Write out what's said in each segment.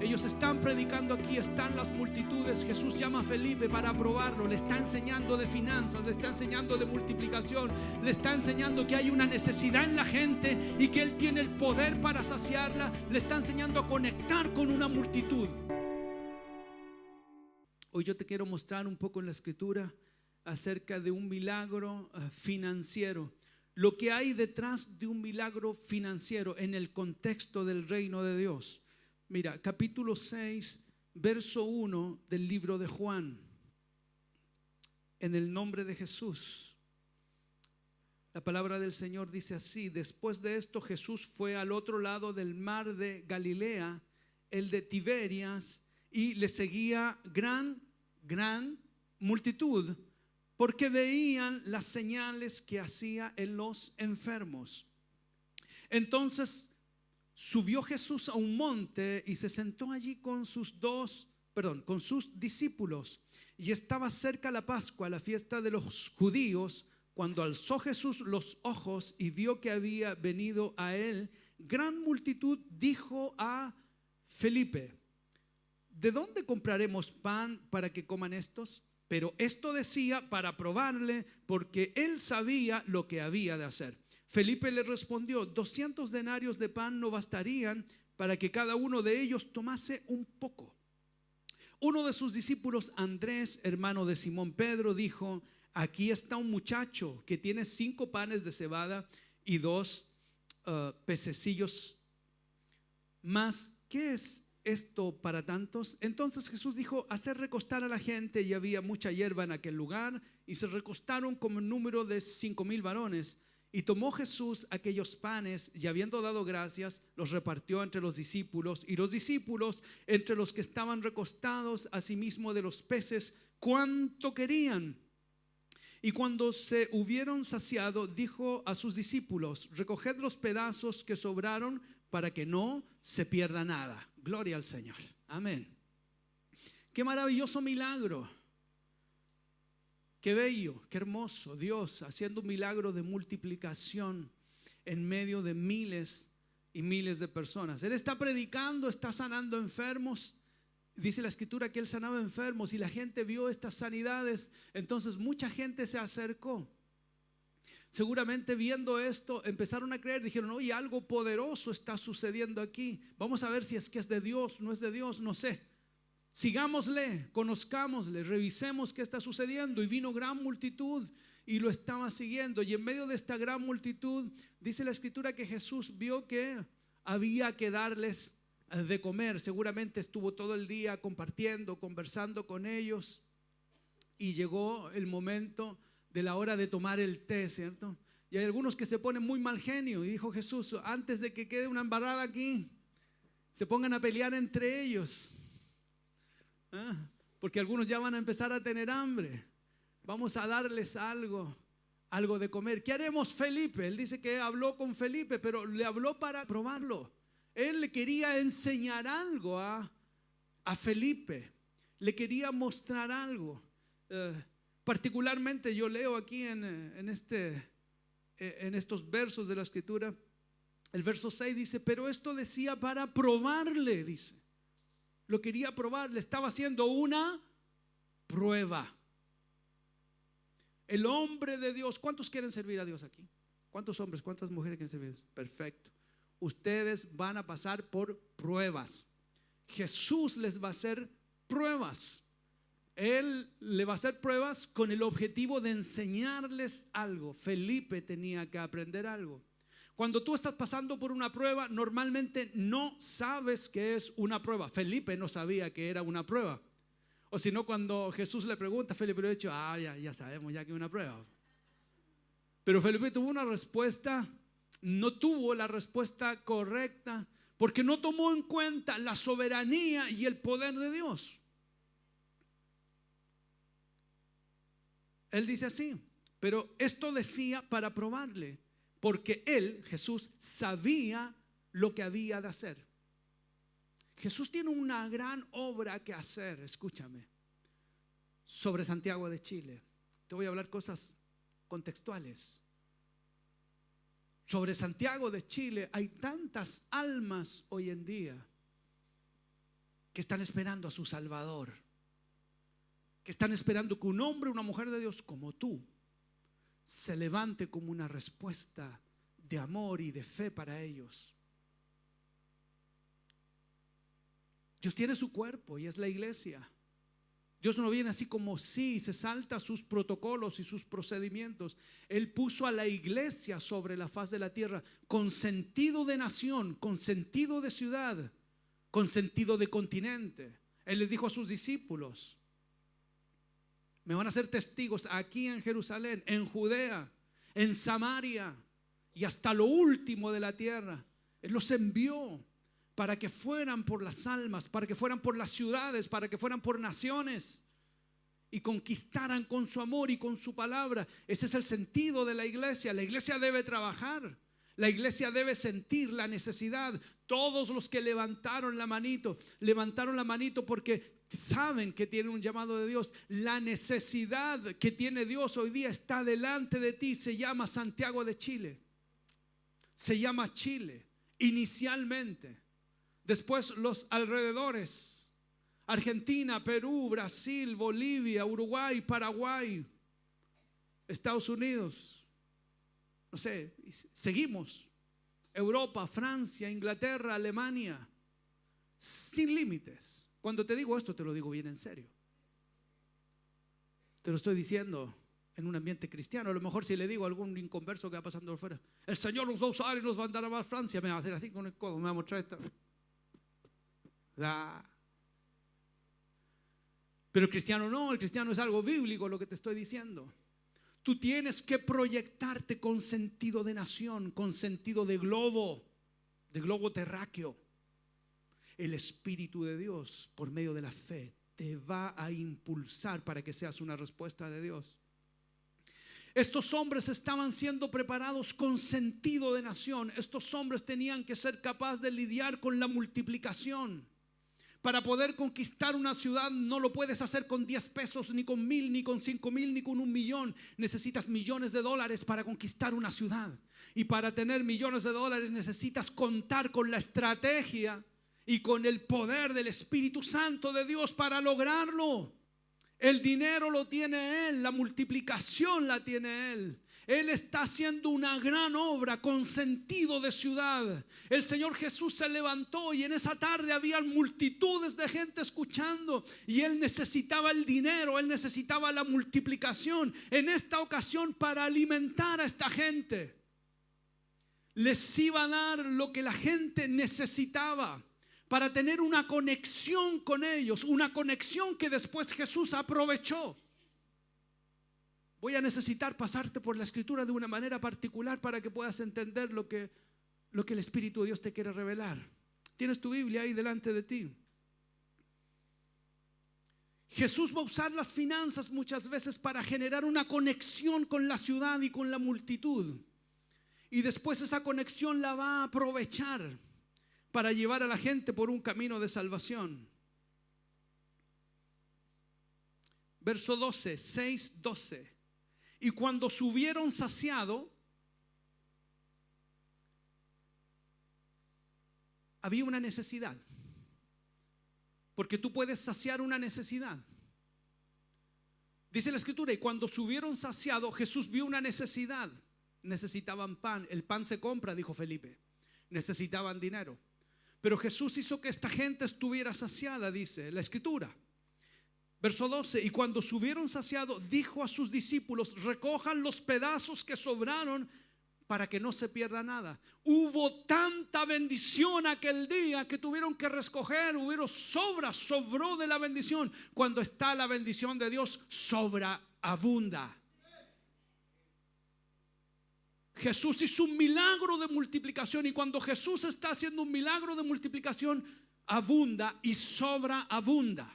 Ellos están predicando aquí, están las multitudes. Jesús llama a Felipe para probarlo. Le está enseñando de finanzas, le está enseñando de multiplicación, le está enseñando que hay una necesidad en la gente y que Él tiene el poder para saciarla. Le está enseñando a conectar con una multitud. Hoy yo te quiero mostrar un poco en la escritura acerca de un milagro financiero. Lo que hay detrás de un milagro financiero en el contexto del reino de Dios. Mira, capítulo 6, verso 1 del libro de Juan. En el nombre de Jesús. La palabra del Señor dice así: después de esto Jesús fue al otro lado del mar de Galilea, el de Tiberias, y le seguía gran multitud, porque veían las señales que hacía en los enfermos. Entonces subió Jesús a un monte y se sentó allí con sus discípulos. Y estaba cerca la Pascua, la fiesta de los judíos. Cuando alzó Jesús los ojos y vio que había venido a él gran multitud, dijo a Felipe: ¿de dónde compraremos pan para que coman estos? Pero esto decía para probarle, porque él sabía lo que había de hacer. Felipe le respondió: 200 denarios de pan no bastarían para que cada uno de ellos tomase un poco. Uno de sus discípulos, Andrés, hermano de Simón Pedro, dijo: aquí está un muchacho que tiene 5 panes de cebada y 2 pececillos. Mas, ¿qué es esto para tantos? Entonces Jesús dijo: hacer recostar a la gente. Y había mucha hierba en aquel lugar, y se recostaron como en número de 5,000 varones. Y tomó Jesús aquellos panes, y habiendo dado gracias, los repartió entre los discípulos, y los discípulos entre los que estaban recostados, asimismo de los peces, cuanto querían. Y cuando se hubieron saciado, dijo a sus discípulos: recoged los pedazos que sobraron, para que no se pierda nada. Gloria al Señor. Amén. Qué maravilloso milagro. Qué bello, qué hermoso. Dios haciendo un milagro de multiplicación en medio de miles y miles de personas. Él está predicando, está sanando enfermos. Dice la escritura que Él sanaba enfermos, y la gente vio estas sanidades. Entonces mucha gente se acercó. Seguramente viendo esto empezaron a creer, dijeron: oye, algo poderoso está sucediendo aquí. Vamos a ver si es que es de Dios, no es de Dios, no sé. Sigámosle, conozcámosle, revisemos qué está sucediendo. Y vino gran multitud y lo estaba siguiendo. Y en medio de esta gran multitud, dice la escritura que Jesús vio que había que darles de comer. Seguramente estuvo todo el día compartiendo, conversando con ellos, y llegó el momento de la hora de tomar el té, ¿cierto? Y hay algunos que se ponen muy mal genio, y dijo Jesús: antes de que quede una embarrada aquí, se pongan a pelear entre ellos, porque algunos ya van a empezar a tener hambre. Vamos a darles algo de comer. ¿Qué haremos, Felipe? Él dice que habló con Felipe, pero le habló para probarlo. Él le quería enseñar algo a Felipe, le quería mostrar algo. Particularmente yo leo aquí en estos versos de la escritura, el verso 6 dice: pero esto decía para probarle, dice. Lo quería probar, le estaba haciendo una prueba. El hombre de Dios. ¿Cuántos quieren servir a Dios aquí? ¿Cuántos hombres, cuántas mujeres quieren servir a Dios? Perfecto. Ustedes van a pasar por pruebas. Jesús les va a hacer pruebas. Él le va a hacer pruebas con el objetivo de enseñarles algo. Felipe tenía que aprender algo. Cuando tú estás pasando por una prueba, normalmente no sabes que es una prueba. Felipe no sabía que era una prueba. O si no, cuando Jesús le pregunta, Felipe le ha dicho: ya sabemos ya que es una prueba. Pero Felipe tuvo una respuesta, no tuvo la respuesta correcta, porque no tomó en cuenta la soberanía y el poder de Dios. Él dice así: pero esto decía para probarle, porque él, Jesús, sabía lo que había de hacer. Jesús tiene una gran obra que hacer. Escúchame, sobre Santiago de Chile. Te voy a hablar cosas contextuales. Sobre Santiago de Chile hay tantas almas hoy en día que están esperando a su Salvador, que están esperando que un hombre, una mujer de Dios como tú se levante como una respuesta de amor y de fe para ellos. Dios tiene su cuerpo y es la iglesia. Dios no viene así como si se salta sus protocolos y sus procedimientos. Él puso a la iglesia sobre la faz de la tierra con sentido de nación, con sentido de ciudad, con sentido de continente. Él les dijo a sus discípulos: me van a ser testigos aquí en Jerusalén, en Judea, en Samaria y hasta lo último de la tierra. Él los envió para que fueran por las almas, para que fueran por las ciudades, para que fueran por naciones y conquistaran con su amor y con su palabra. Ese es el sentido de la iglesia. La iglesia debe trabajar, la iglesia debe sentir la necesidad. Todos los que levantaron la manito porque saben que tienen un llamado de Dios. La necesidad que tiene Dios hoy día está delante de ti. Se llama Santiago de Chile, se llama Chile inicialmente. Después los alrededores: Argentina, Perú, Brasil, Bolivia, Uruguay, Paraguay, Estados Unidos, no sé, seguimos. Europa, Francia, Inglaterra, Alemania, sin límites. Cuando te digo esto, te lo digo bien en serio. Te lo estoy diciendo en un ambiente cristiano. A lo mejor si le digo a algún inconverso que va pasando afuera: el Señor nos va a usar y nos va a mandar a Francia, me va a hacer así con el codo, me va a mostrar esta. Pero el cristiano no, el cristiano es algo bíblico lo que te estoy diciendo. Tú tienes que proyectarte con sentido de nación, con sentido de globo terráqueo. El Espíritu de Dios, por medio de la fe, te va a impulsar para que seas una respuesta de Dios. Estos hombres estaban siendo preparados con sentido de nación. Estos hombres tenían que ser capaces de lidiar con la multiplicación. Para poder conquistar una ciudad no lo puedes hacer con 10 pesos, ni con 1000, ni con 5000, ni con 1 millón. Necesitas millones de dólares para conquistar una ciudad. Y para tener millones de dólares necesitas contar con la estrategia y con el poder del Espíritu Santo de Dios para lograrlo. El dinero lo tiene Él, la multiplicación la tiene Él. Él está haciendo una gran obra con sentido de ciudad. El Señor Jesús se levantó y en esa tarde habían multitudes de gente escuchando, y Él necesitaba el dinero, Él necesitaba la multiplicación en esta ocasión para alimentar a esta gente. Les iba a dar lo que la gente necesitaba para tener una conexión con ellos, una conexión que después Jesús aprovechó. Voy a necesitar pasarte por la escritura de una manera particular para que puedas entender lo que el Espíritu de Dios te quiere revelar. Tienes tu Biblia ahí delante de ti. Jesús va a usar las finanzas muchas veces para generar una conexión con la ciudad y con la multitud. Y después esa conexión la va a aprovechar para llevar a la gente por un camino de salvación. Verso 12, 6, 12. Y cuando se hubieron saciado, había una necesidad. Porque tú puedes saciar una necesidad. Dice la escritura: y cuando se hubieron saciado, Jesús vio una necesidad. Necesitaban pan. El pan se compra, dijo Felipe. Necesitaban dinero. Pero Jesús hizo que esta gente estuviera saciada, dice la escritura. Verso 12: y cuando se hubieron saciado, dijo a sus discípulos: recojan los pedazos que sobraron para que no se pierda nada. Hubo tanta bendición aquel día que tuvieron que recoger. Sobró de la bendición. Cuando está la bendición de Dios, abunda. Jesús hizo un milagro de multiplicación, y cuando Jesús está haciendo un milagro de multiplicación, abunda y sobreabunda.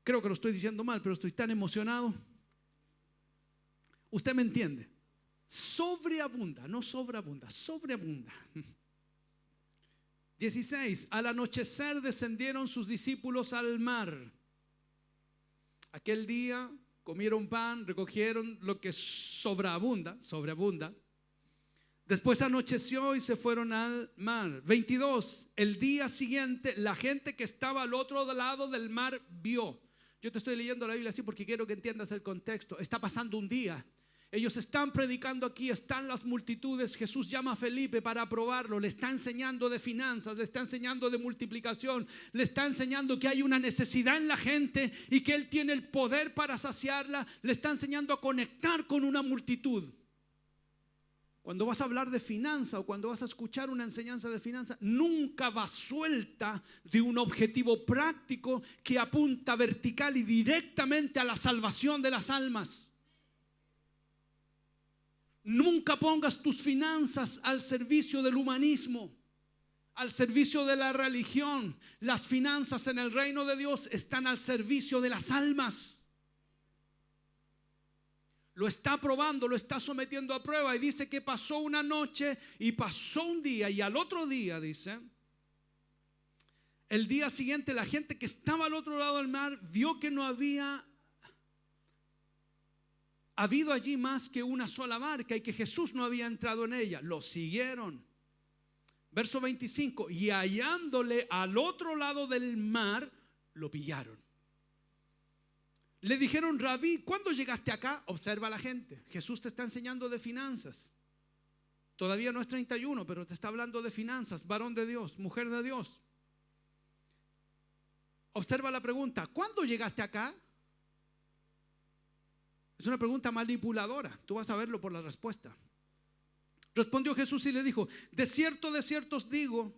Creo que lo estoy diciendo mal, pero estoy tan emocionado. Usted me entiende. Sobreabunda, no sobreabunda, sobreabunda. 16. Al anochecer descendieron sus discípulos al mar. Aquel día comieron pan, recogieron lo que sobreabunda. Después anocheció y se fueron al mar. 22. El día siguiente, la gente que estaba al otro lado del mar vio. Yo te estoy leyendo la Biblia así porque quiero que entiendas el contexto. Está pasando un día. Ellos están predicando aquí, están las multitudes. Jesús llama a Felipe para probarlo. Le está enseñando de finanzas, le está enseñando de multiplicación, le está enseñando que hay una necesidad en la gente y que Él tiene el poder para saciarla. Le está enseñando a conectar con una multitud. Cuando vas a hablar de finanza o cuando vas a escuchar una enseñanza de finanza, nunca va suelta de un objetivo práctico que apunta vertical y directamente a la salvación de las almas. Nunca pongas tus finanzas al servicio del humanismo, al servicio de la religión. Las finanzas en el reino de Dios están al servicio de las almas. Lo está probando, lo está sometiendo a prueba y dice que pasó una noche y pasó un día y al otro día, dice, el día siguiente la gente que estaba al otro lado del mar vio que no había habido allí más que una sola barca y que Jesús no había entrado en ella. Lo siguieron. Verso 25, y hallándole al otro lado del mar, lo pillaron. Le dijeron: Rabí, ¿cuándo llegaste acá? Observa a la gente. Jesús te está enseñando de finanzas. Todavía no es 31, pero te está hablando de finanzas. Varón de Dios, mujer de Dios. Observa la pregunta: ¿cuándo llegaste acá? Es una pregunta manipuladora. Tú vas a verlo por la respuesta. Respondió Jesús y le dijo: de cierto os digo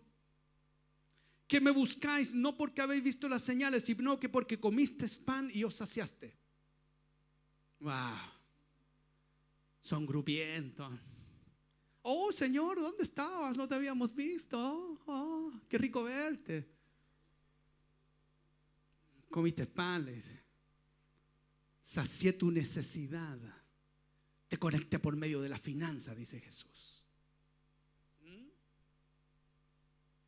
que me buscáis no porque habéis visto las señales, sino que porque comisteis pan y os saciaste. Wow, son grupientos. Oh Señor, ¿dónde estabas? No te habíamos visto. Oh, qué rico verte. Comiste pan, le dice. Sacié tu necesidad. Te conecté por medio de la finanza, dice Jesús.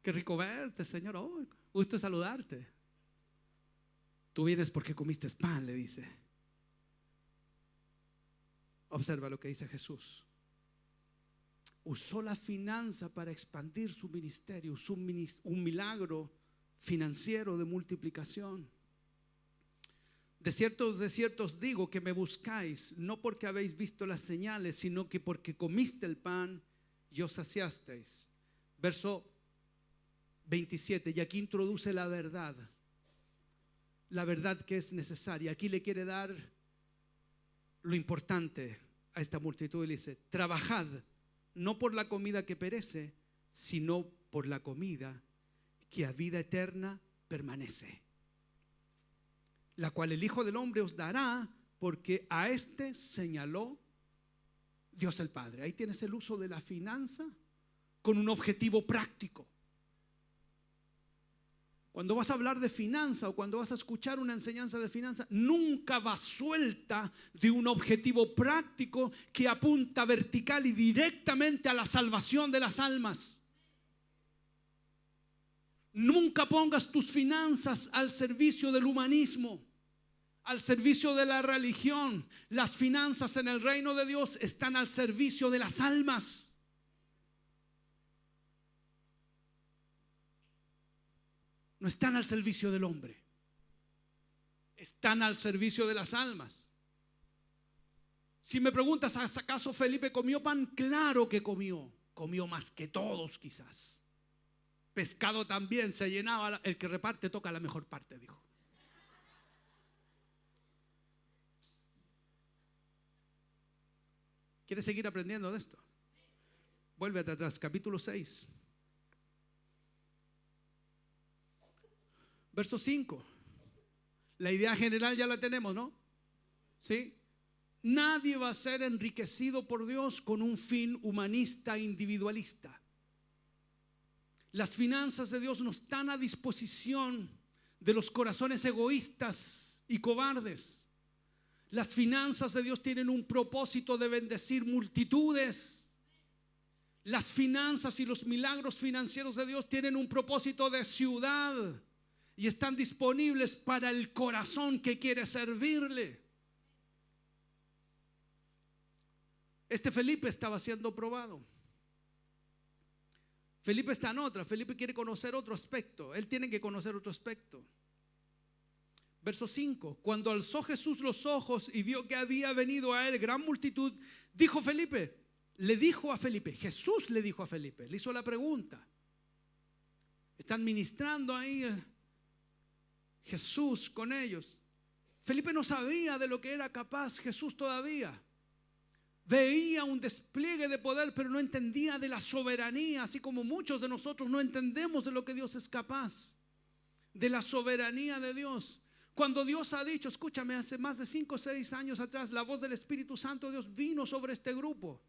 Qué rico verte, Señor. Oh, gusto saludarte. Tú vienes porque comiste pan, le dice. Observa lo que dice Jesús. Usó la finanza para expandir su ministerio, usó un milagro financiero de multiplicación. De cierto os digo que me buscáis, no porque habéis visto las señales, sino que porque comiste el pan y os saciasteis. Verso 27, y aquí introduce la verdad que es necesaria. Aquí le quiere dar lo importante a esta multitud y le dice: trabajad no por la comida que perece, sino por la comida que a vida eterna permanece, la cual el Hijo del Hombre os dará, porque a este señaló Dios el Padre. Ahí tienes el uso de la finanza con un objetivo práctico. Cuando vas a hablar de finanza o cuando vas a escuchar una enseñanza de finanza, nunca va suelta de un objetivo práctico que apunta vertical y directamente a la salvación de las almas. Nunca pongas tus finanzas al servicio del humanismo, al servicio de la religión. Las finanzas en el reino de Dios están al servicio de las almas. No están al servicio del hombre, están al servicio de las almas. Si me preguntas, ¿acaso Felipe comió pan? Claro que comió más que todos quizás. Pescado también se llenaba, el que reparte toca la mejor parte, dijo. ¿Quieres seguir aprendiendo de esto? Vuélvete atrás, capítulo 6. Verso 5. La idea general ya la tenemos, ¿no? ¿Sí? Nadie va a ser enriquecido por Dios con un fin humanista individualista. Las finanzas de Dios no están a disposición de los corazones egoístas y cobardes. Las finanzas de Dios tienen un propósito de bendecir multitudes. Las finanzas y los milagros financieros de Dios tienen un propósito de ciudad y están disponibles para el corazón que quiere servirle. Este Felipe estaba siendo probado. Felipe está en otra. Felipe quiere conocer otro aspecto. Él tiene que conocer otro aspecto. Verso 5. Cuando alzó Jesús los ojos y vio que había venido a él gran multitud, le dijo a Felipe, Jesús le dijo a Felipe, le hizo la pregunta. Están ministrando ahí Jesús con ellos. Felipe no sabía de lo que era capaz Jesús todavía. Veía un despliegue de poder, pero no entendía de la soberanía, así como muchos de nosotros no entendemos de lo que Dios es capaz, de la soberanía de Dios. Cuando Dios ha dicho, escúchame, hace más de 5 o 6 años atrás, la voz del Espíritu Santo de Dios vino sobre este grupo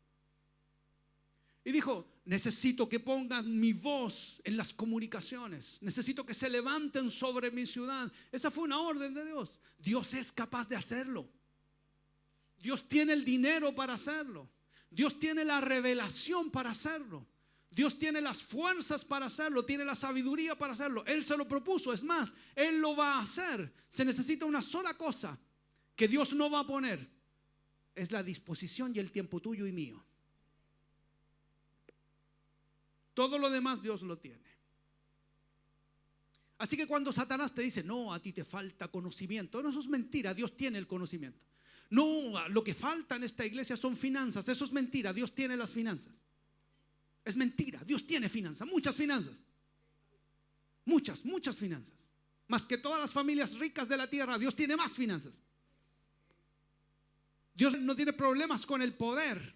y dijo, necesito que pongan mi voz en las comunicaciones, necesito que se levanten sobre mi ciudad. Esa fue una orden de Dios. Dios es capaz de hacerlo. Dios tiene el dinero para hacerlo. Dios tiene la revelación para hacerlo. Dios tiene las fuerzas para hacerlo, tiene la sabiduría para hacerlo. Él se lo propuso, es más, Él lo va a hacer. Se necesita una sola cosa que Dios no va a poner. Es la disposición y el tiempo tuyo y mío. Todo lo demás Dios lo tiene. Así que cuando Satanás te dice, no, a ti te falta conocimiento, no, eso es mentira, Dios tiene el conocimiento. No, lo que falta en esta iglesia son finanzas, eso es mentira, Dios tiene las finanzas. Es mentira, Dios tiene finanzas, muchas finanzas. Muchas finanzas. Más que todas las familias ricas de la tierra, Dios tiene más finanzas. Dios no tiene problemas con el poder.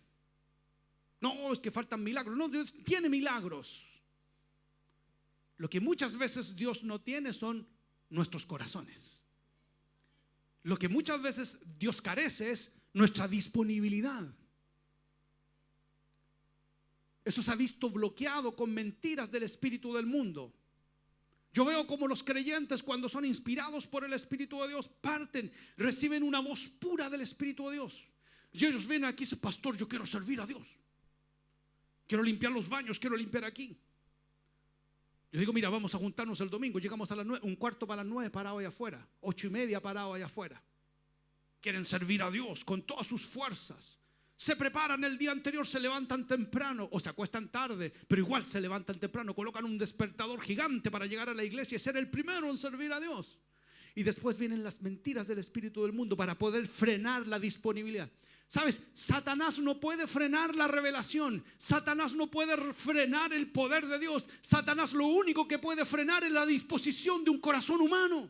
No, es que faltan milagros. No, Dios tiene milagros. Lo que muchas veces Dios no tiene son nuestros corazones. Lo que muchas veces Dios carece es nuestra disponibilidad. Eso se ha visto bloqueado con mentiras del espíritu del mundo. Yo veo como los creyentes, cuando son inspirados por el Espíritu de Dios, parten, reciben una voz pura del Espíritu de Dios. Y ellos vienen aquí y dicen, pastor, yo quiero servir a Dios. Quiero limpiar los baños, quiero limpiar aquí. Yo digo, mira, vamos a juntarnos el domingo. Llegamos a las 9, 8:45 parado allá afuera, 8:30 parado allá afuera. Quieren servir a Dios con todas sus fuerzas. Se preparan el día anterior, se levantan temprano o se acuestan tarde, pero igual se levantan temprano, colocan un despertador gigante para llegar a la iglesia y ser el primero en servir a Dios. Y después vienen las mentiras del espíritu del mundo para poder frenar la disponibilidad. ¿Sabes? Satanás no puede frenar la revelación. Satanás no puede frenar el poder de Dios. Satanás lo único que puede frenar es la disposición de un corazón humano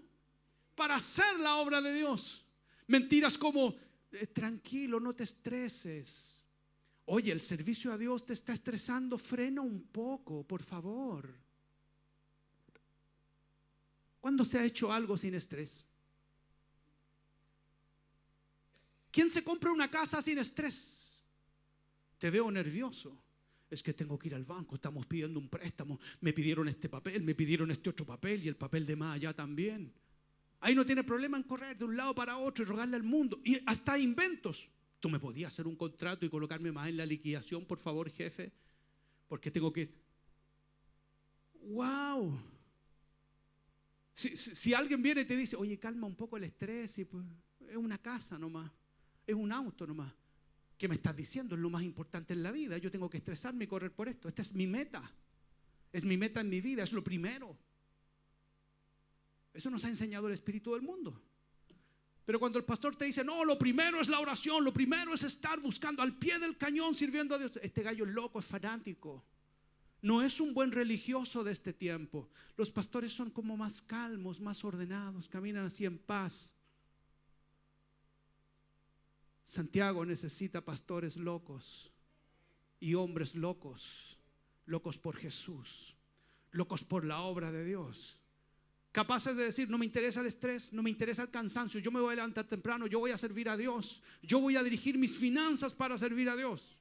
para hacer la obra de Dios. Mentiras como tranquilo, no te estreses. Oye, el servicio a Dios te está estresando, frena un poco, por favor. ¿Cuándo se ha hecho algo sin estrés? ¿Quién se compra una casa sin estrés? Te veo nervioso. Es que tengo que ir al banco, estamos pidiendo un préstamo. Me pidieron este papel, me pidieron este otro papel y el papel de más allá también. Ahí no tiene problema en correr de un lado para otro y rogarle al mundo. Y hasta inventos. ¿Tú me podías hacer un contrato y colocarme más en la liquidación, por favor, jefe? Porque tengo que... ¡Wow! Si alguien viene y te dice, oye, calma un poco el estrés, y pues, es una casa nomás, es un auto nomás. ¿Qué me estás diciendo? Es lo más importante en la vida. Yo tengo que estresarme y correr por esto. Esta es mi meta. Es mi meta en mi vida, es lo primero. Eso nos ha enseñado el espíritu del mundo. Pero cuando el pastor te dice, no, lo primero es la oración, lo primero es estar buscando al pie del cañón sirviendo a Dios. Este gallo es loco, es fanático. No es un buen religioso de este tiempo. Los pastores son como más calmos, más ordenados, caminan así en paz. Santiago necesita pastores locos y hombres locos, locos por Jesús, locos por la obra de Dios. Capaces de decir, no me interesa el estrés, no me interesa el cansancio, yo me voy a levantar temprano, yo voy a servir a Dios, yo voy a dirigir mis finanzas para servir a Dios.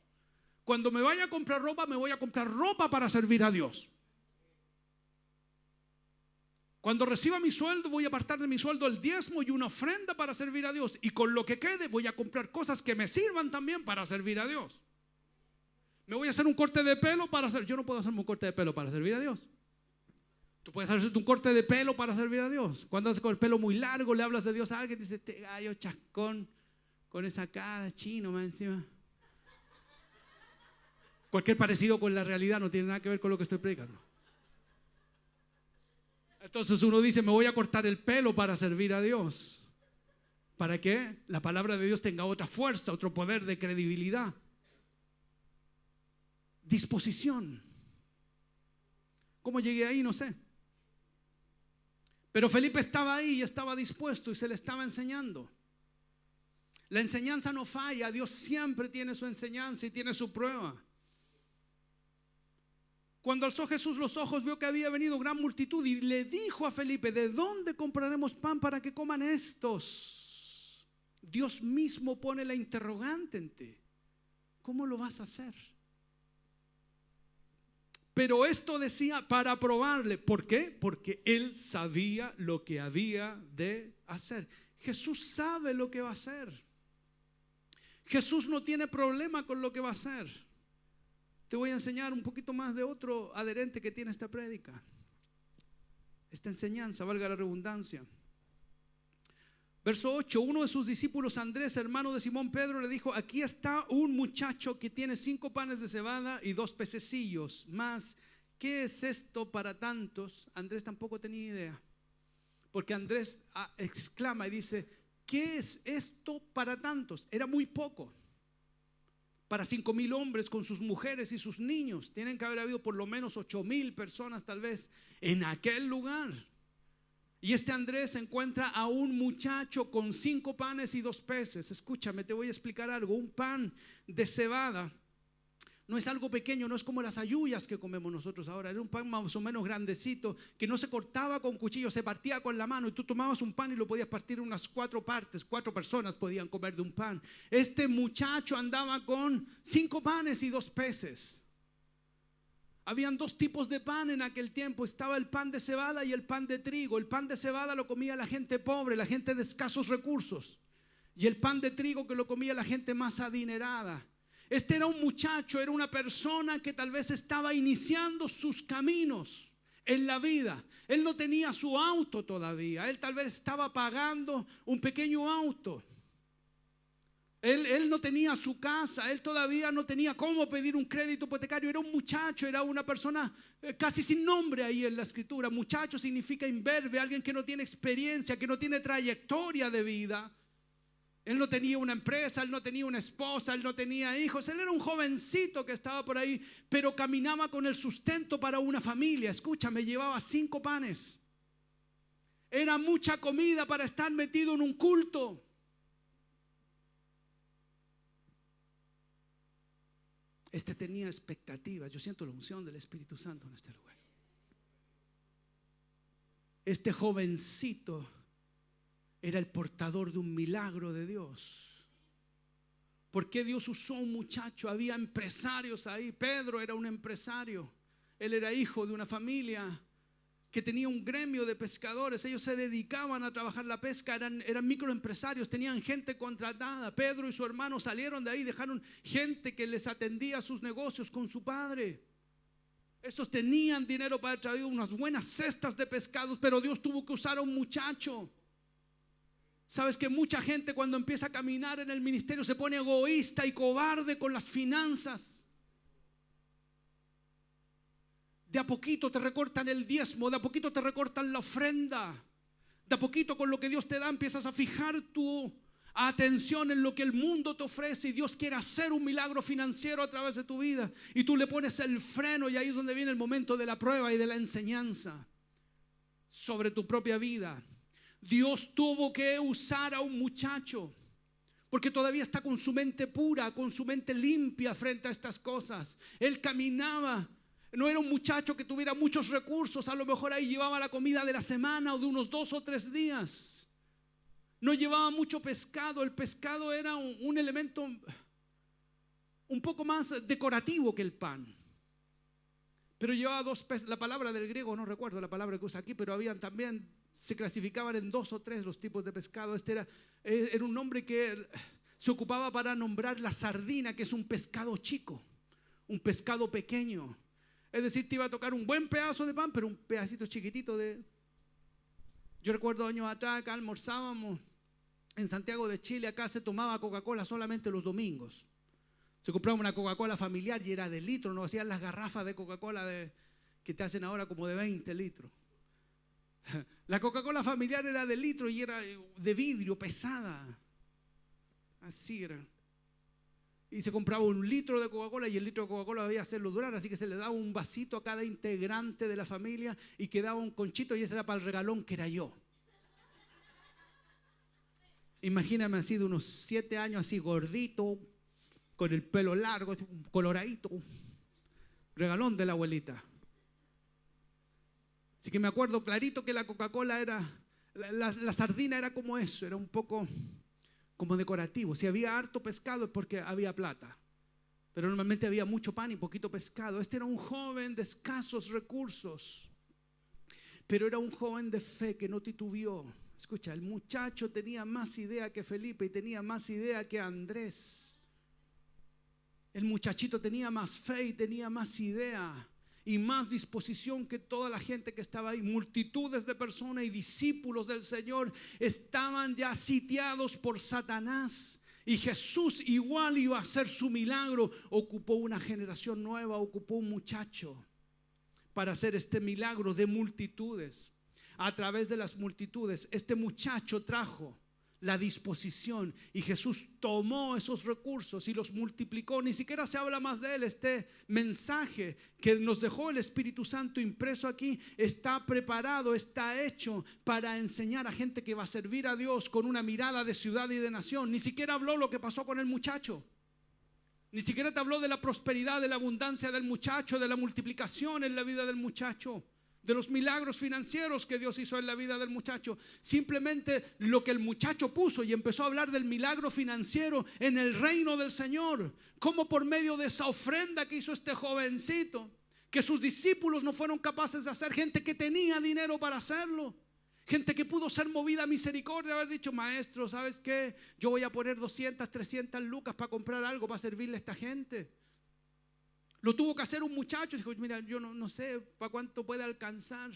Cuando me vaya a comprar ropa, me voy a comprar ropa para servir a Dios. Cuando reciba mi sueldo, voy a apartar de mi sueldo el diezmo y una ofrenda para servir a Dios. Y con lo que quede, voy a comprar cosas que me sirvan también para servir a Dios. Me voy a hacer un corte de pelo para hacer. Yo no puedo hacerme un corte de pelo para servir a Dios. Tú puedes hacerte un corte de pelo para servir a Dios. Cuando haces con el pelo muy largo, le hablas de Dios a alguien, dice, este gallo chascón con esa cara chino más encima. Cualquier parecido con la realidad no tiene nada que ver con lo que estoy predicando. Entonces uno dice, me voy a cortar el pelo para servir a Dios. ¿Para que la palabra de Dios tenga otra fuerza, otro poder de credibilidad? Disposición. ¿Cómo llegué ahí? No sé. Pero Felipe estaba ahí y estaba dispuesto y se le estaba enseñando. La enseñanza no falla. Dios siempre tiene su enseñanza y tiene su prueba. Cuando alzó Jesús los ojos, vio que había venido gran multitud y le dijo a Felipe, ¿de dónde compraremos pan para que coman estos? Dios mismo pone la interrogante en ti. ¿Cómo lo vas a hacer? Pero esto decía para probarle. ¿Por qué? Porque él sabía lo que había de hacer. Jesús sabe lo que va a hacer. Jesús no tiene problema con lo que va a hacer. Te voy a enseñar un poquito más de otro adherente que tiene esta prédica, esta enseñanza, valga la redundancia. Verso 8, uno de sus discípulos, Andrés, hermano de Simón Pedro, le dijo, aquí está un muchacho que tiene 5 panes de cebada y 2 pececillos más. ¿Qué es esto para tantos? Andrés tampoco tenía idea, porque Andrés exclama y dice, ¿qué es esto para tantos? Era muy poco. Para 5,000 hombres con sus mujeres y sus niños. Tienen que haber habido por lo menos 8,000 personas tal vez en aquel lugar. Y este Andrés encuentra a un muchacho con 5 panes y 2 peces. Escúchame, te voy a explicar algo. Un pan de cebada no es algo pequeño, no es como las halluyas que comemos nosotros ahora. Era un pan más o menos grandecito que no se cortaba con cuchillo, se partía con la mano y tú tomabas un pan y lo podías partir en unas 4 partes. 4 personas podían comer de un pan. Este muchacho andaba con 5 panes y 2 peces. Habían 2 tipos de pan en aquel tiempo. Estaba el pan de cebada y el pan de trigo. El pan de cebada lo comía la gente pobre, la gente de escasos recursos. Y el pan de trigo que lo comía la gente más adinerada. Este era un muchacho, era una persona que tal vez estaba iniciando sus caminos en la vida. Él no tenía su auto todavía. Él tal vez estaba pagando un pequeño auto. Él no tenía su casa, él todavía no tenía cómo pedir un crédito hipotecario. Era un muchacho, era una persona casi sin nombre ahí en la escritura. Muchacho significa imberbe, alguien que no tiene experiencia, que no tiene trayectoria de vida. Él no tenía una empresa, él no tenía una esposa, él no tenía hijos. Él era un jovencito que estaba por ahí, pero caminaba con el sustento para una familia. Escúchame, llevaba 5 panes. Era mucha comida para estar metido en un culto. Este tenía expectativas. Yo siento la unción del Espíritu Santo en este lugar. Este jovencito era el portador de un milagro de Dios. ¿Por qué Dios usó un muchacho? Había empresarios ahí. Pedro era un empresario. Él era hijo de una familia que tenía un gremio de pescadores. Ellos se dedicaban a trabajar la pesca, eran microempresarios, tenían gente contratada. Pedro y su hermano salieron de ahí, dejaron gente que les atendía sus negocios con su padre. Estos tenían dinero para traer unas buenas cestas de pescados, pero Dios tuvo que usar a un muchacho. Sabes que mucha gente cuando empieza a caminar en el ministerio se pone egoísta y cobarde con las finanzas. De a poquito te recortan el diezmo, de a poquito te recortan la ofrenda. De a poquito con lo que Dios te da empiezas a fijar tu atención en lo que el mundo te ofrece, y Dios quiere hacer un milagro financiero a través de tu vida y tú le pones el freno, y ahí es donde viene el momento de la prueba y de la enseñanza sobre tu propia vida. Dios tuvo que usar a un muchacho porque todavía está con su mente pura, con su mente limpia frente a estas cosas. Él caminaba. No era un muchacho que tuviera muchos recursos. A lo mejor ahí llevaba la comida de la semana o de unos 2 o 3 días. No llevaba mucho pescado. El pescado era un elemento un poco más decorativo que el pan. Pero llevaba 2 peces. La palabra del griego, no recuerdo la palabra que usa aquí, pero habían también, se clasificaban en 2 o 3 los tipos de pescado. Este era un nombre que se ocupaba para nombrar la sardina, que es un pescado chico, un pescado pequeño. Es decir, te iba a tocar un buen pedazo de pan, pero un pedacito chiquitito de... Yo recuerdo años atrás, acá almorzábamos en Santiago de Chile. Acá se tomaba Coca-Cola solamente los domingos. Se compraba una Coca-Cola familiar y era de litro, no hacían las garrafas de Coca-Cola que te hacen ahora como de 20 litros. La Coca-Cola familiar era de litro y era de vidrio, pesada. Así era. Y se compraba 1 litro de Coca-Cola y el litro de Coca-Cola había que hacerlo durar, así que se le daba un vasito a cada integrante de la familia y quedaba un conchito y ese era para el regalón que era yo. Imagíname así de unos 7 años, así gordito, con el pelo largo, coloradito, regalón de la abuelita. Así que me acuerdo clarito que la Coca-Cola era, la sardina era como eso, era un poco como decorativo. Si había harto pescado es porque había plata, pero normalmente había mucho pan y poquito pescado. Este era un joven de escasos recursos, pero era un joven de fe que no titubeó. Escucha, el muchacho tenía más idea que Felipe y tenía más idea que Andrés. El muchachito tenía más fe y tenía más idea y más disposición que toda la gente que estaba ahí. Multitudes de personas y discípulos del Señor estaban ya sitiados por Satanás. Y Jesús igual iba a hacer su milagro. Ocupó una generación nueva, ocupó un muchacho para hacer este milagro de multitudes. A través de las multitudes, este muchacho trajo la disposición y Jesús tomó esos recursos y los multiplicó. Ni siquiera se habla más de él. Este mensaje que nos dejó el Espíritu Santo impreso aquí está preparado, está hecho para enseñar a gente que va a servir a Dios con una mirada de ciudad y de nación. Ni siquiera habló lo que pasó con el muchacho. Ni siquiera te habló de la prosperidad, de la abundancia del muchacho, de la multiplicación en la vida del muchacho, de los milagros financieros que Dios hizo en la vida del muchacho. Simplemente lo que el muchacho puso, y empezó a hablar del milagro financiero en el reino del Señor. Como por medio de esa ofrenda que hizo este jovencito, que sus discípulos no fueron capaces de hacer, gente que tenía dinero para hacerlo, gente que pudo ser movida a misericordia, haber dicho: maestro, ¿sabes qué? Yo voy a poner 200, 300 lucas para comprar algo, para servirle a esta gente. Lo tuvo que hacer un muchacho. Dijo: mira, yo no sé para cuánto puede alcanzar,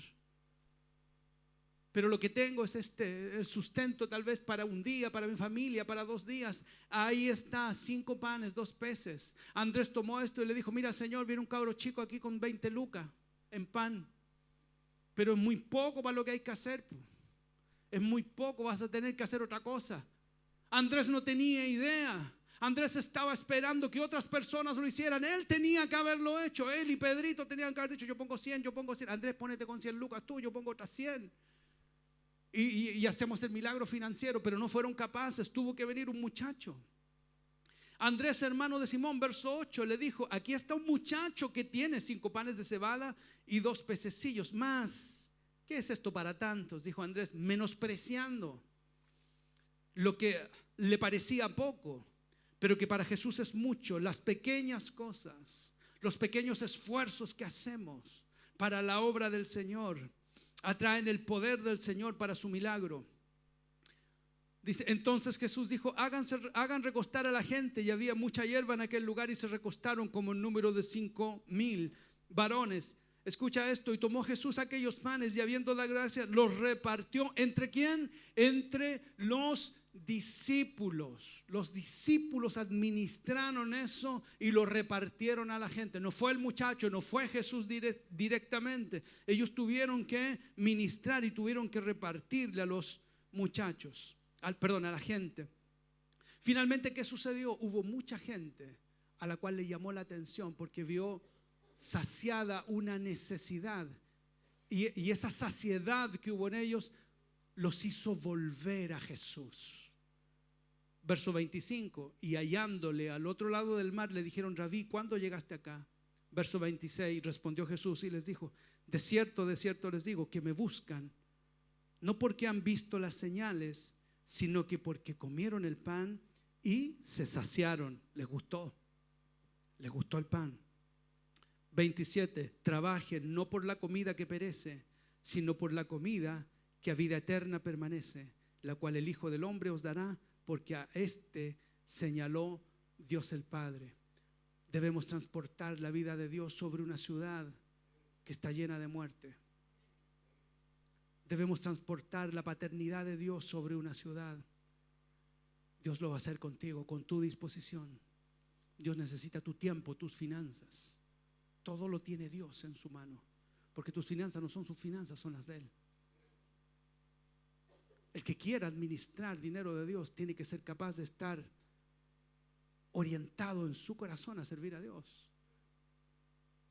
pero lo que tengo es el sustento tal vez para un día, para mi familia, para 2 días. Ahí está, 5 panes, 2 peces. Andrés tomó esto y le dijo: mira, Señor, viene un cabro chico aquí con 20 lucas en pan, pero es muy poco para lo que hay que hacer. Es muy poco, vas a tener que hacer otra cosa. Andrés no tenía idea. Andrés estaba esperando que otras personas lo hicieran. Él tenía que haberlo hecho. Él y Pedrito tenían que haber dicho: yo pongo 100, yo pongo 100. Andrés, ponete con 100 lucas tú, yo pongo otras 100. Y hacemos el milagro financiero. Pero no fueron capaces. Tuvo que venir un muchacho. Andrés, hermano de Simón, verso 8, le dijo: aquí está un muchacho que tiene 5 panes de cebada y 2 pececillos más. ¿Qué es esto para tantos?, dijo Andrés, menospreciando lo que le parecía poco, pero que para Jesús es mucho. Las pequeñas cosas, los pequeños esfuerzos que hacemos para la obra del Señor atraen el poder del Señor para su milagro. Dice: entonces Jesús dijo: hagan recostar a la gente. Y había mucha hierba en aquel lugar y se recostaron como en número de 5,000 varones. Escucha esto: y tomó Jesús aquellos panes y habiendo dado gracias los repartió. ¿Entre quién? Entre los discípulos. Los discípulos administraron eso y lo repartieron a la gente. No fue el muchacho, no fue Jesús directamente. Ellos tuvieron que ministrar y tuvieron que repartirle a los muchachos, a la gente. Finalmente, ¿qué sucedió? Hubo mucha gente a la cual le llamó la atención porque vio saciada una necesidad, y esa saciedad que hubo en ellos los hizo volver a Jesús. Verso 25: y hallándole al otro lado del mar le dijeron: Rabí, ¿cuándo llegaste acá? Verso 26: respondió Jesús y les dijo: de cierto les digo que me buscan no porque han visto las señales, sino que porque comieron el pan y se saciaron. Les gustó el pan. 27: trabajen no por la comida que perece, sino por la comida que a vida eterna permanece, la cual el Hijo del Hombre os dará, porque a este señaló Dios el Padre. Debemos transportar la vida de Dios sobre una ciudad que está llena de muerte. Debemos transportar la paternidad de Dios sobre una ciudad. Dios lo va a hacer contigo, con tu disposición. Dios necesita tu tiempo, tus finanzas. Todo lo tiene Dios en su mano, porque tus finanzas no son sus finanzas, son las de Él. El que quiera administrar dinero de Dios tiene que ser capaz de estar orientado en su corazón a servir a Dios.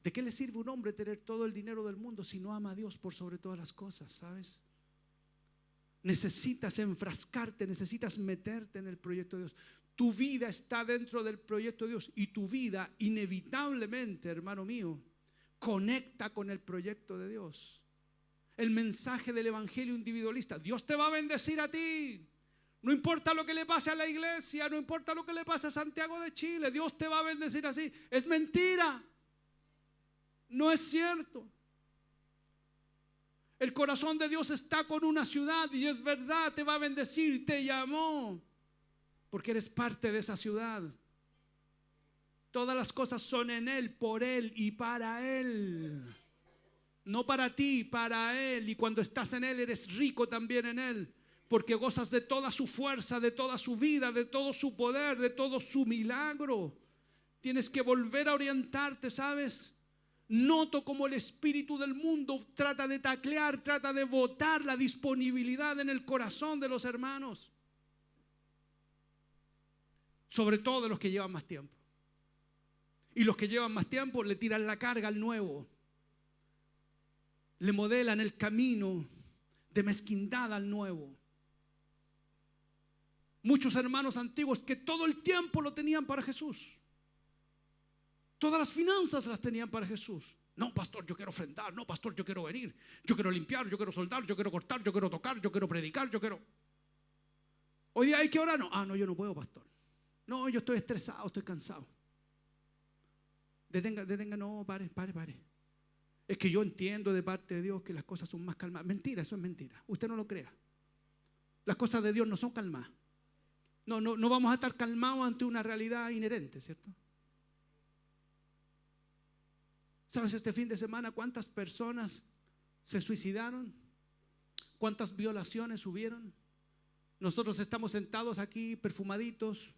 ¿De qué le sirve a un hombre tener todo el dinero del mundo si no ama a Dios por sobre todas las cosas? ¿Sabes? Necesitas enfrascarte, necesitas meterte en el proyecto de Dios. Tu vida está dentro del proyecto de Dios y tu vida inevitablemente, hermano mío, conecta con el proyecto de Dios. El mensaje del evangelio individualista: Dios te va a bendecir a ti. No importa lo que le pase a la iglesia, no importa lo que le pase a Santiago de Chile, Dios te va a bendecir así. Es mentira. No es cierto. El corazón de Dios está con una ciudad y es verdad, te va a bendecir, te llamó porque eres parte de esa ciudad. Todas las cosas son en Él, por Él y para Él. No para ti, para Él. Y cuando estás en Él eres rico también en Él, porque gozas de toda su fuerza, de toda su vida, de todo su poder, de todo su milagro. Tienes que volver a orientarte, ¿sabes? Noto como el espíritu del mundo trata de taclear, trata de botar la disponibilidad en el corazón de los hermanos, sobre todo de los que llevan más tiempo. Y los que llevan más tiempo le tiran la carga al nuevo, le modelan el camino de mezquindad al nuevo. Muchos hermanos antiguos que todo el tiempo lo tenían para Jesús, todas las finanzas las tenían para Jesús. No, pastor, yo quiero ofrendar. No, pastor, yo quiero venir. Yo quiero limpiar, yo quiero soldar, yo quiero cortar, yo quiero tocar, yo quiero predicar, yo quiero. Hoy día hay que orar. No, yo no puedo, pastor. No, yo estoy estresado, estoy cansado. Detenga, no, pare. Es que yo entiendo de parte de Dios que las cosas son más calmadas. Mentira, eso es mentira. Usted no lo crea. Las cosas de Dios no son calmadas. No vamos a estar calmados ante una realidad inherente, ¿cierto? ¿Sabes este fin de semana cuántas personas se suicidaron? ¿Cuántas violaciones hubieron? Nosotros estamos sentados aquí perfumaditos,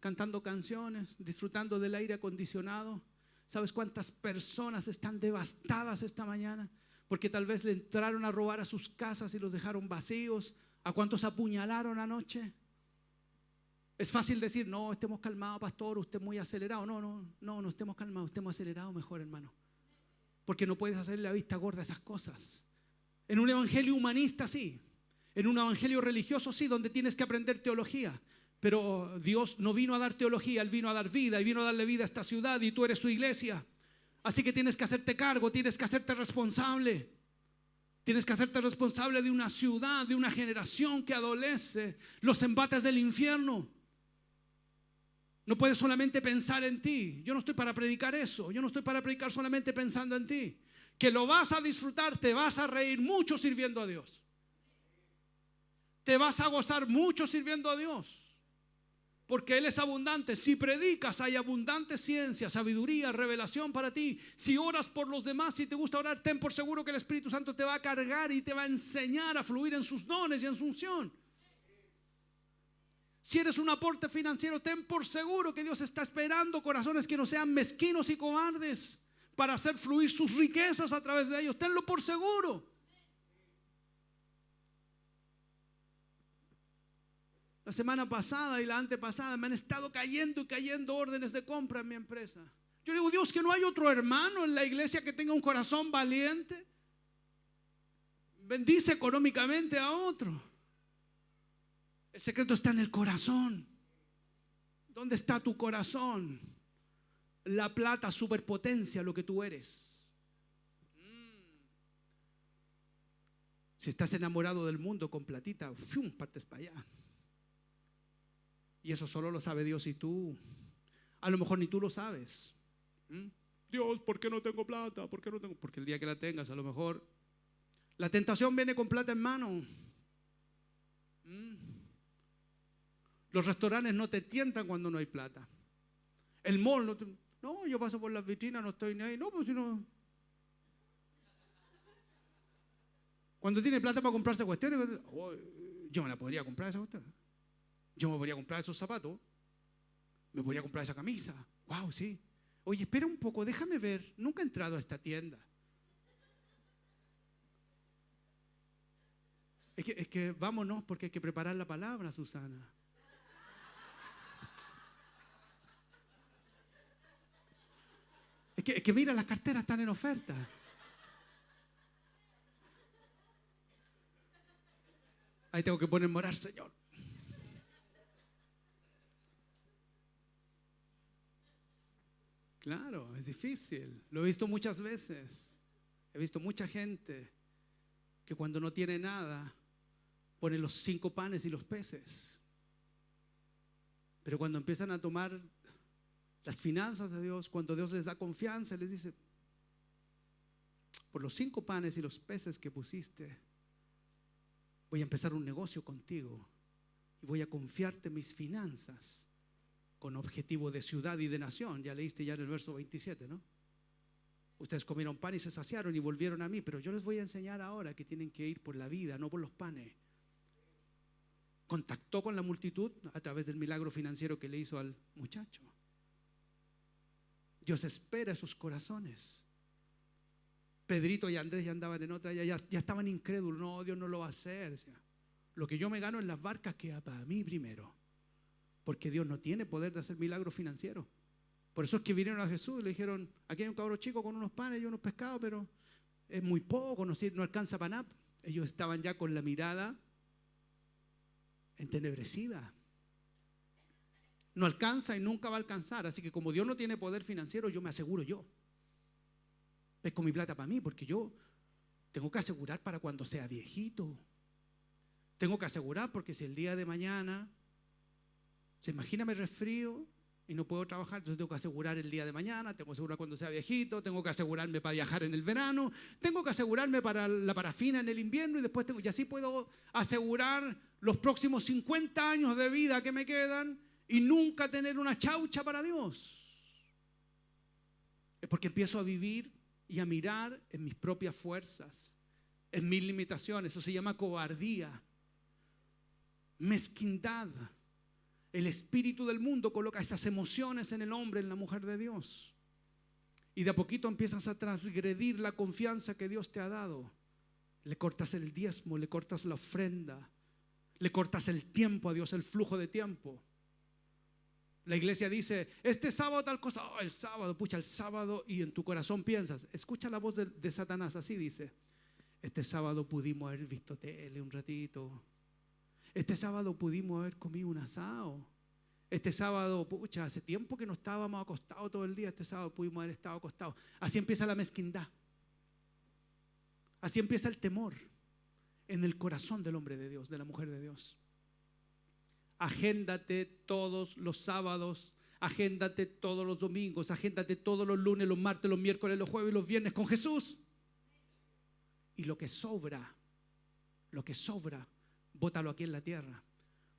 cantando canciones, disfrutando del aire acondicionado. ¿Sabes cuántas personas están devastadas esta mañana? Porque tal vez le entraron a robar a sus casas y los dejaron vacíos. ¿A cuántos apuñalaron anoche? Es fácil decir, no, estemos calmados, pastor, usted es muy acelerado. No estemos calmados, estemos acelerados mejor, hermano. Porque no puedes hacerle la vista gorda a esas cosas. En un evangelio humanista sí, en un evangelio religioso sí, donde tienes que aprender teología. Pero Dios no vino a dar teología, Él vino a dar vida y vino a darle vida a esta ciudad y tú eres su iglesia. Así que tienes que hacerte cargo, tienes que hacerte responsable. Tienes que hacerte responsable de una ciudad, de una generación que adolece los embates del infierno. No puedes solamente pensar en ti. Yo no estoy para predicar eso. Yo no estoy para predicar solamente pensando en ti. Que lo vas a disfrutar, te vas a reír mucho sirviendo a Dios. Te vas a gozar mucho sirviendo a Dios. Porque Él es abundante. Si predicas, hay abundante ciencia, sabiduría, revelación para ti. Si oras por los demás, si te gusta orar, ten por seguro que el Espíritu Santo te va a cargar y te va a enseñar a fluir en sus dones y en su unción. Si eres un aporte financiero, ten por seguro que Dios está esperando corazones que no sean mezquinos y cobardes para hacer fluir sus riquezas a través de ellos. Tenlo por seguro. La semana pasada y la antepasada me han estado cayendo órdenes de compra en mi empresa. Yo digo, Dios, que no hay otro hermano en la iglesia que tenga un corazón valiente. Bendice económicamente a otro. El secreto está en el corazón. ¿Dónde está tu corazón? La plata superpotencia lo que tú eres. Si estás enamorado del mundo con platita, partes para allá. Y eso solo lo sabe Dios y tú. A lo mejor ni tú lo sabes. Dios, ¿por qué no tengo plata? ¿Por qué no tengo? Porque el día que la tengas, a lo mejor la tentación viene con plata en mano. Los restaurantes no te tientan cuando no hay plata. El mall no, yo paso por las vitrinas, no estoy ni ahí. No, pues si no. Cuando tiene plata para comprarse cuestiones, yo me la podría comprar esa cuestión. Yo me podría comprar esos zapatos, me podría comprar esa camisa, wow, sí. Oye, espera un poco, déjame ver. Nunca he entrado a esta tienda. Es que vámonos porque hay que preparar la palabra, Susana. Es que mira, las carteras están en oferta. Ahí tengo que ponerme a orar, Señor. Claro, es difícil. Lo he visto muchas veces. He visto mucha gente que cuando no tiene nada pone los 5 panes y los peces. Pero cuando empiezan a tomar las finanzas de Dios, cuando Dios les da confianza, les dice: por los 5 panes y los peces que pusiste, voy a empezar un negocio contigo y voy a confiarte mis finanzas con objetivo de ciudad y de nación. Ya leíste ya en el verso 27, ¿no? Ustedes comieron pan y se saciaron y volvieron a mí, pero yo les voy a enseñar ahora que tienen que ir por la vida, no por los panes. Contactó con la multitud a través del milagro financiero que le hizo al muchacho. Dios espera esos corazones. Pedrito y Andrés ya andaban en otra, ya estaban incrédulos. No, Dios no lo va a hacer. O sea, lo que yo me gano en las barcas queda para mí primero, porque Dios no tiene poder de hacer milagros financieros. Por eso es que vinieron a Jesús y le dijeron: aquí hay un cabro chico con unos panes y unos pescados, pero es muy poco, no alcanza para nada. Ellos estaban ya con la mirada entenebrecida. No alcanza y nunca va a alcanzar. Así que como Dios no tiene poder financiero, yo me aseguro yo. Pesco mi plata para mí, porque yo tengo que asegurar para cuando sea viejito. Tengo que asegurar porque si el día de mañana, se imagina, me resfrío y no puedo trabajar, entonces tengo que asegurar el día de mañana, tengo que asegurar cuando sea viejito, tengo que asegurarme para viajar en el verano, tengo que asegurarme para la parafina en el invierno, y así puedo asegurar los próximos 50 años de vida que me quedan y nunca tener una chaucha para Dios. Es porque empiezo a vivir y a mirar en mis propias fuerzas, en mis limitaciones. Eso se llama cobardía, mezquindad. El espíritu del mundo coloca esas emociones en el hombre, en la mujer de Dios. Y de a poquito empiezas a transgredir la confianza que Dios te ha dado. Le cortas el diezmo, le cortas la ofrenda, le cortas el tiempo a Dios, el flujo de tiempo. La iglesia dice: este sábado tal cosa. Oh, el sábado, pucha, el sábado. Y en tu corazón piensas, escucha la voz de Satanás, así dice: este sábado pudimos haber visto tele un ratito. Este sábado pudimos haber comido un asado. Este sábado, pucha, hace tiempo que no estábamos acostados todo el día. Este sábado pudimos haber estado acostados. Así empieza la mezquindad. Así empieza el temor en el corazón del hombre de Dios, de la mujer de Dios. Agéndate todos los sábados, agéndate todos los domingos, agéndate todos los lunes, los martes, los miércoles, los jueves y los viernes con Jesús. Y lo que sobra, bótalo aquí en la tierra.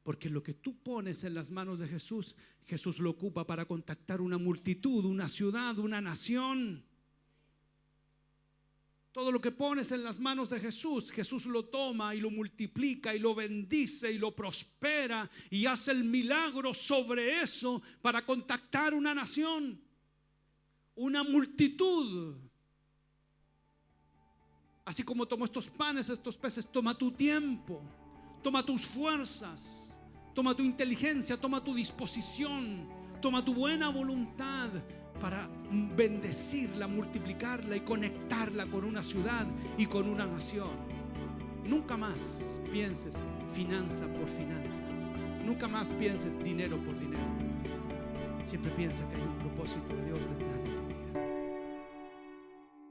Porque lo que tú pones en las manos de Jesús, Jesús lo ocupa para contactar una multitud, una ciudad, una nación. Todo lo que pones en las manos de Jesús, Jesús lo toma y lo multiplica y lo bendice y lo prospera y hace el milagro sobre eso para contactar una nación, una multitud. Así como tomó estos panes, estos peces, toma tu tiempo, toma tus fuerzas, toma tu inteligencia, toma tu disposición, toma tu buena voluntad para bendecirla, multiplicarla y conectarla con una ciudad y con una nación. Nunca más pienses finanza por finanza. Nunca más pienses dinero por dinero. Siempre piensa que hay un propósito de Dios